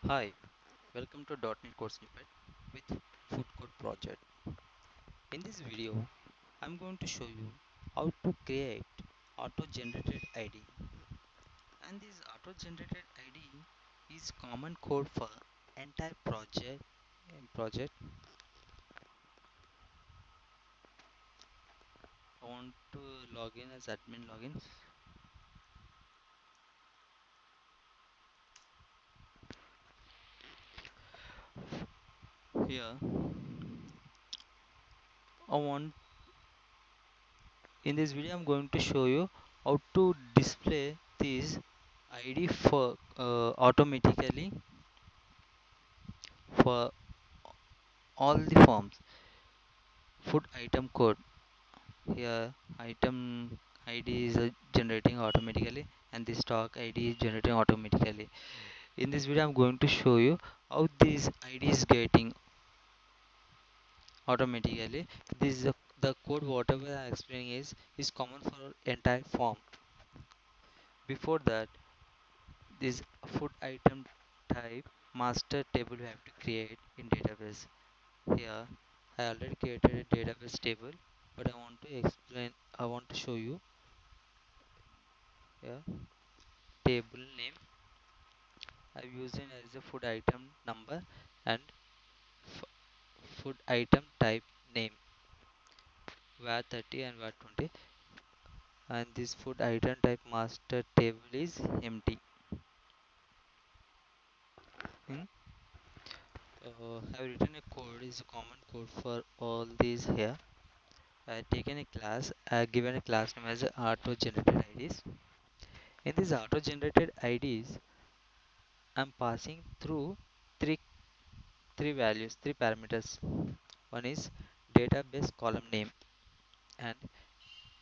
Hi, welcome to .NET Code Snippet with Food Code Project. In this video, I'm going to show you how to create auto-generated ID. And this auto-generated ID is common code for entire project. I want to log in as admin login. Here, I want in this video I'm going to show you how to display this ID for automatically for all the forms. Food item code. Here item ID is generating automatically and the stock ID is generating automatically. In this video I'm going to show you how this ID is getting automatically. This is the code whatever I explaining is common for entire form. Before that, this food item type master table we have to create in database. Here I already created a database table, but I want to show you. Yeah, table name I'm using as a food item number and f- food item type name var 30 and var 20, and this food item type master table is empty. Hmm? I've written a code is a common code for all these here. I've taken a class, I've given a class name as auto generated IDs. In these auto generated IDs, I'm passing through three three parameters. One is database column name and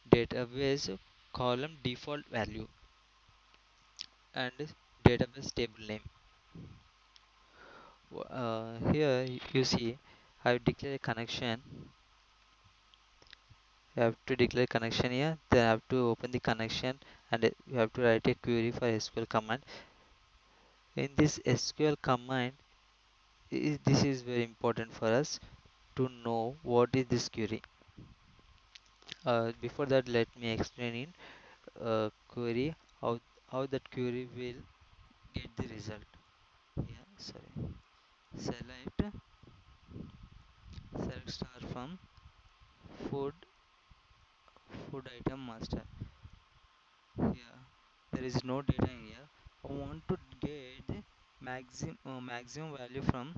database column default value and database table name. Here you see I have declared a connection. You have to declare connection here, then I have to open the connection and you have to write a query for SQL command. In this SQL command, this is very important for us to know what is this query. Before that, let me explain in query how that query will get the result. Yeah, sorry. Select select star from food food item master. Here there is no data in here. I want to get the maximum value from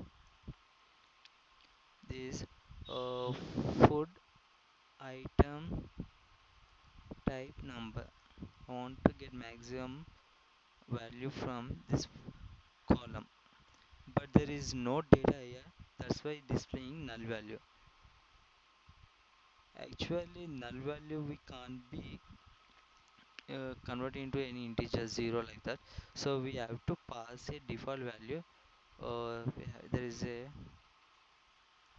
this food item type number. I want to get maximum value from this column, but there is no data here, that's why displaying null value. Actually null value we can't be convert into any integer zero like that, so we have to pass a default value. There is a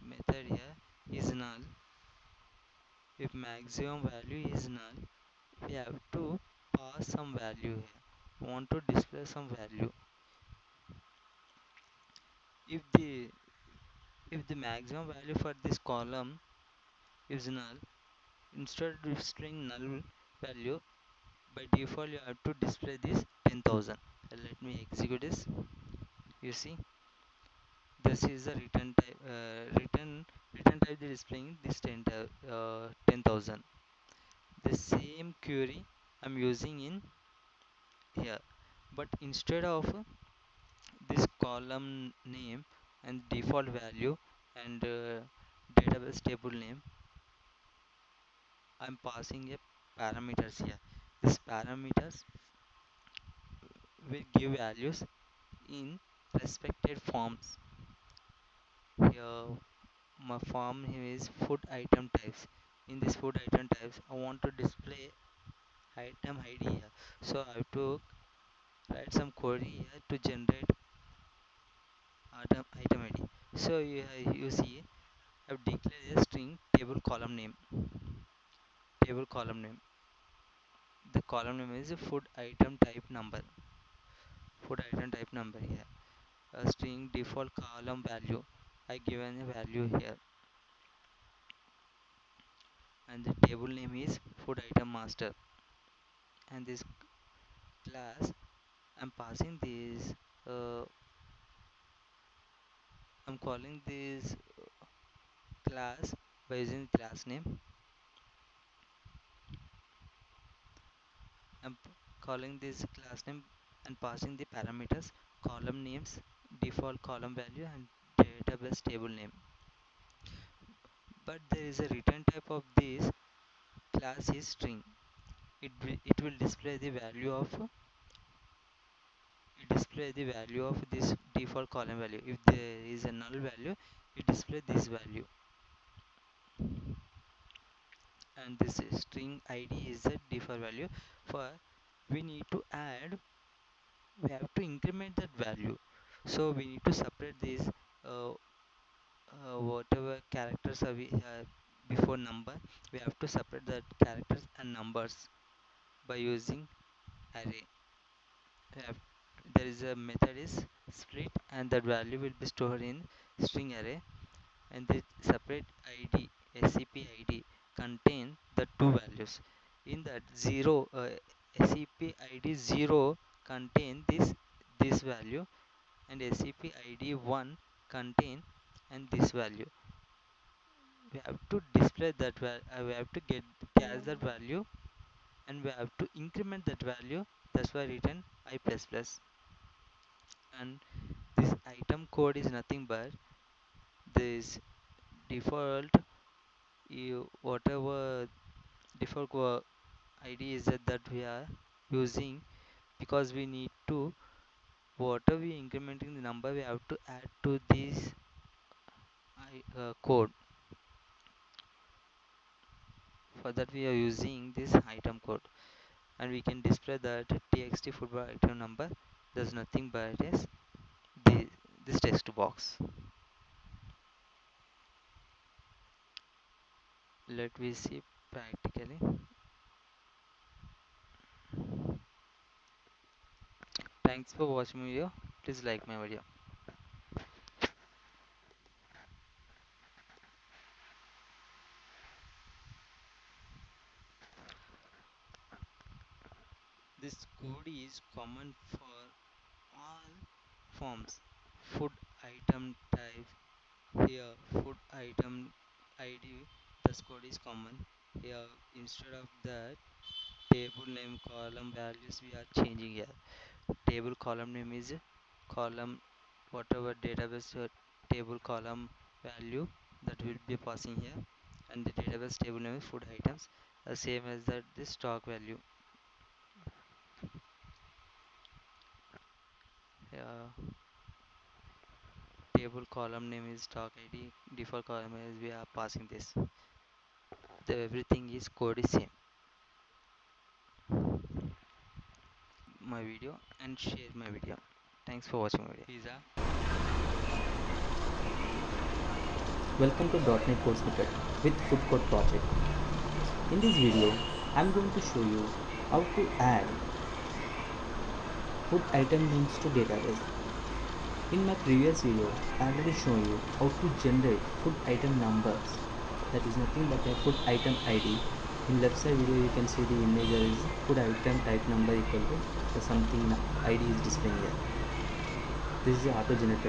method here is null. If maximum value is null, we have to pass some value here. Want to display some value. If the if the maximum value for this column is null, instead of displaying null value, by default you have to display this 10,000. Let me execute this. You see, this is the return type that is displaying this 10,000. The same query I'm using in here, but instead of this column name and default value and database table name, I'm passing a parameters here. These parameters will give values in respected forms. Here my form here is food item types. In this food item types I want to display item ID here, so I have to write some code here to generate item ID. So you see I've declared a string table column name. The column name is food item type number here. a string default column value. I given a value here, and the table name is food item master. And this class, I'm passing this. I'm calling this class by using class name. I'm calling this class name and passing the parameters, column names, default column value, and database table name. But there is a return type of this class is string. It will display the value of this default column value. If there is a null value, it display this value, and this string id is the default value. For we need to add, we have to increment that value, so we need to separate this uh, whatever characters are we before number, we have to separate that characters and numbers by using array. We have, there is a method is split, and that value will be stored in string array, and the separate id scp id contain the two values. In that 0 scp id 0 contain this value, and scp id 1 contain and this value. We have to display that we have to get catch that value, and we have to increment that value. That's why written I plus plus. And this item code is nothing but this default, whatever default id is that we are using, because we need to, whatever we incrementing the number, we have to add to this code. For that we are using this item code, and we can display that txt football item number. There's nothing but is the, this text box. Let me see practically. Thanks for watching my video. Please like my video. This code is common for all forms. Food item type, here food item id, this code is common here. Instead of that, table name column values we are changing here. Table column name is column, whatever database table column value, that will be passing here, and the database table name is food items, same as that the stock value. Table column name is stock id, default column is we are passing this. Everything is code is same. My video and share my video. Thanks for watching my video. Pizza. Welcome to .NET Code Snippet with Food Code Project. In this video, I am going to show you how to add food item names to database. In my previous video, I already shown you how to generate food item numbers. That is nothing but a food item ID. In left side video, you can see the image is food item type number equal to something ID is displaying here. This is the auto generator.